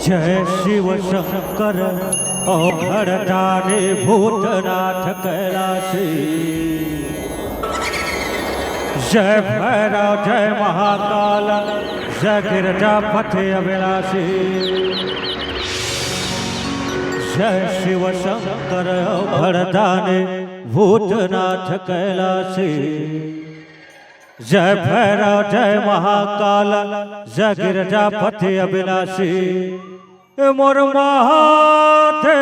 जय शिव शंकर औघड़दानी भूतनाथ कैलासी। जय भैरव जय महाकाल जय गिरजापति अविनाशी। जय शिव शंकर औघड़दानी भूतनाथ कैलासी। जय भैरव जय महाकाल जय गिरजापति अविनाशी। मोर महादेव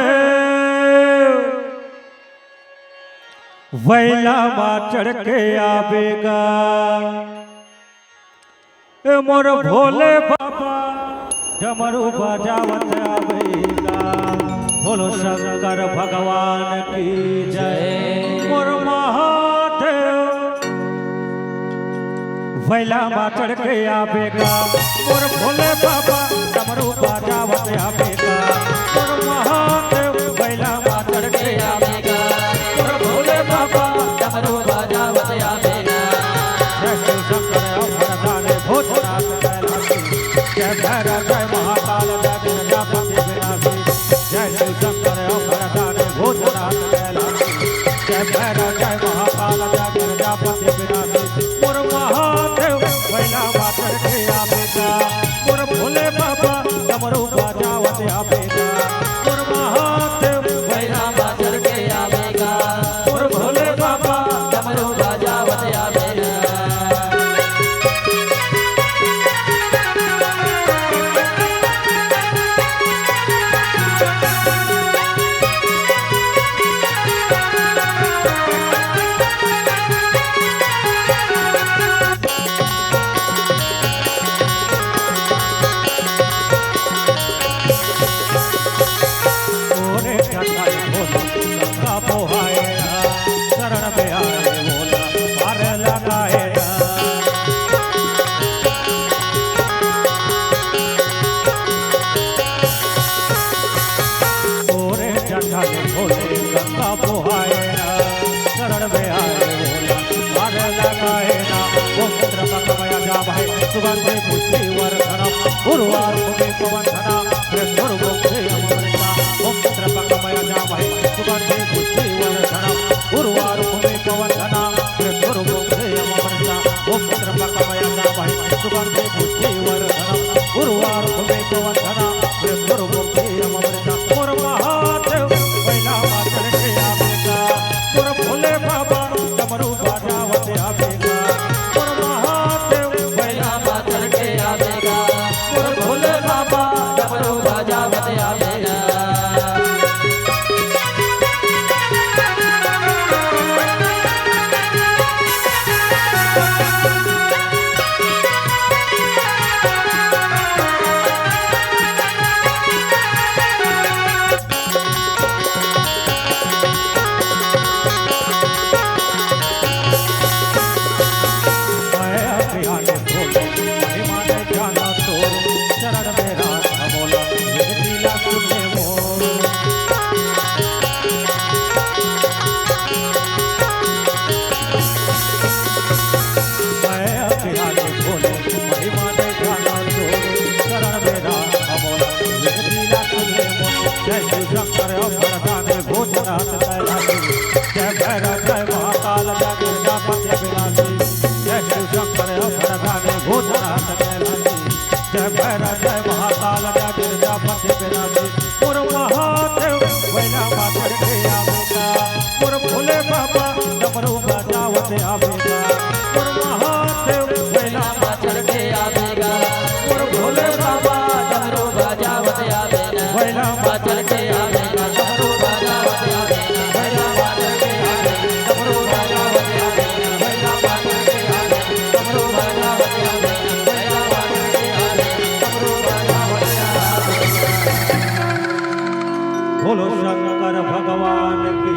वैला माँ चढ़ के आवेगा। मोर भोले बाबा डमरू बजावत आवेगा। बोलो शंकर भगवान की जय। मोर महादेव वैला माँ चढ़ के आवेगा। मोर भोले बाबा डमरू बजावत आवेगा। मोर महादेव वैला माँ चढ़ के आवेगा। मोर भोले बाबा डमरू बजावत आवेगा। जय शिव शंकर औघड़दानी भूतनाथ कैलासी। जय भैरव जय महाकाल जय गिरजापति अविनाशी। जय शिव शंकर औघड़दानी भूतनाथ कैलासी। जय भैरव जय महाकाल जय गिरजापति अविनाशी। मोर महादेव वैला माँ चढ़ के आवेगा। मोर भोले बाबा डमरू बजावत आवेगा। मोर महादेव वैला माँ चढ़ के आवेगा। मोर भोले बाबा डमरू बजावत आवेगा। शरण में आए बोला पार लगाएगा। ओरे जंगल भोले गंगा पोहाएगा। शरण में आए बोला पार लगाएगा। ओम त्र्यंबकमय जामहे सुगंधि पुष्टिवर्धनम उर्वारुकमे पवनधनम मृत्युर्मुक्षे अमृता। ओम त्र्यंबकमय जामहे सुगंधि पुष्टिवर्धनम उर्वारुकमे पवनधनम मृत्युर्मुक्षे अमृता। ओम त्र्यंबकमय जामहे सुगंधि पुष्टिवर्धनम उर्वारुकमे पवनधनम मृत्युर्मुक्षे अमृता। मोर महादेव वैला माँ चढ़ के आवेगा। मोर भोले बाबा डमरू बजावत आवेगा। मोर महादेव वैला माँ चढ़ के आवेगा। मोर भोले बाबा डमरू बजावत आवेगा। शरण में राधा बोला लीला सुने मोर। मैं अभियाने बोले महिमा ने जाना चोर। शरण में राधा बोला लीला सुने मोर। जय शिव शंकर औघड़दानी भूतनाथ कैलासी। जय भैरव जय महाकाल जय गिरजापति अविनाशी। जय शिव शंकर औघड़दानी भूतनाथ कैलासी। जय भैरव जय महाकाल जय गिरजापति अविनाशी। मोर महादेव वैला माँ चढ़ के आवेगा। मोर भोले बाबा डमरू बजावत आवेगा। मोर महादेव वैला माँ चढ़ के आवेगा। मोर भोले बाबा डमरू बजावत आवेगा। वैला माँ चढ़ के आवेगा। डमरू बजावत आवेगा। वैला माँ चढ़ के आवेगा। डमरू बजावत आवेगा। वैला माँ चढ़ के आवेगा। डमरू बजावत आवेगा। वैला माँ चढ़ के आवेगा। बोलो शंकर भगवान की